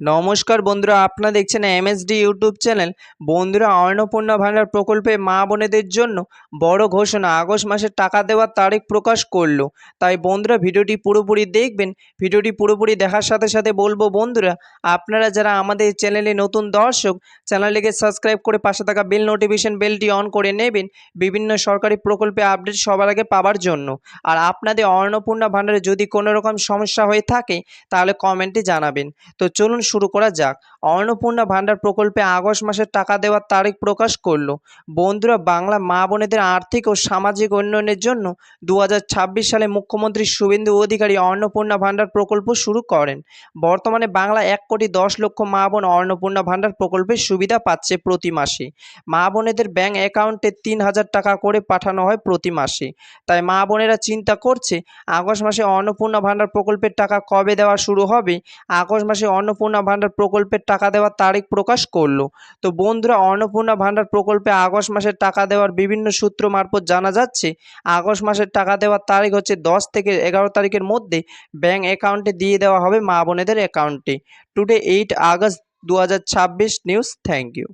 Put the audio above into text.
নমস্কার বন্ধুরা, আপনারা দেখছেন এমএসডি ইউটিউব চ্যানেল। বন্ধুরা, অন্নপূর্ণা ভান্ডার প্রকল্পে মা বোনেদের জন্য বড় ঘোষণা, আগস্ট মাসে টাকা দেওয়ার তারিখ প্রকাশ করলো। তাই বন্ধুরা ভিডিওটি পুরোপুরি দেখবেন। ভিডিওটি পুরোপুরি দেখার সাথে সাথে বলবো বন্ধুরা, আপনারা যারা আমাদের চ্যানেলে নতুন দর্শক, চ্যানেলটিকে সাবস্ক্রাইব করে পাশে থাকা বেল নোটিফিকেশন বেলটি অন করে নেবেন বিভিন্ন সরকারি প্রকল্পে আপডেট সবার আগে পাওয়ার জন্য। আর আপনাদের অন্নপূর্ণা ভান্ডারে যদি কোনো রকম সমস্যা হয়ে থাকে তাহলে কমেন্টে জানাবেন। তো চলুন শুরু করা যাক। অন্নপূর্ণা ভান্ডার প্রকল্পে আগস্ট মাসে টাকা দেওয়ার তারিখ প্রকাশ করলো। বন্ধুরা, বাংলা মা বোনেদের আর্থিক ও সামাজিক উন্নয়নের জন্য 2026 সালে মুখ্যমন্ত্রী শুভেন্দু অধিকারী অন্নপূর্ণা ভান্ডার প্রকল্প শুরু করেন। বর্তমানে বাংলা 1,10,00,000 মা বোন অন্নপূর্ণা ভান্ডার প্রকল্পের সুবিধা পাচ্ছে প্রতি মাসে। মা বোনেদের ব্যাংক অ্যাকাউন্টে 3,000 টাকা করে পাঠানো হয় প্রতি মাসে। তাই মা বোনেরা চিন্তা করছে আগস্ট মাসে অন্নপূর্ণা ভান্ডার প্রকল্পের টাকা কবে দেওয়া শুরু হবে। আগস্ট মাসে অন্নপূর্ণা ভান্ডার প্রকল্পের টাকা দেওয়ার তারিখ প্রকাশ করলো। তো বন্ধুরা, অন্নপূর্ণা ভান্ডার প্রকল্পে আগস্ট মাসের টাকা দেওয়ার বিভিন্ন সূত্র মারফত জানা যাচ্ছে আগস্ট মাসের টাকা দেওয়ার তারিখ হচ্ছে 10 থেকে 11 তারিখের মধ্যে ব্যাংক অ্যাকাউন্টে দিয়ে দেওয়া হবে মা বোনেদের অ্যাকাউন্টে। Today 8 August 2026 news. Thank you.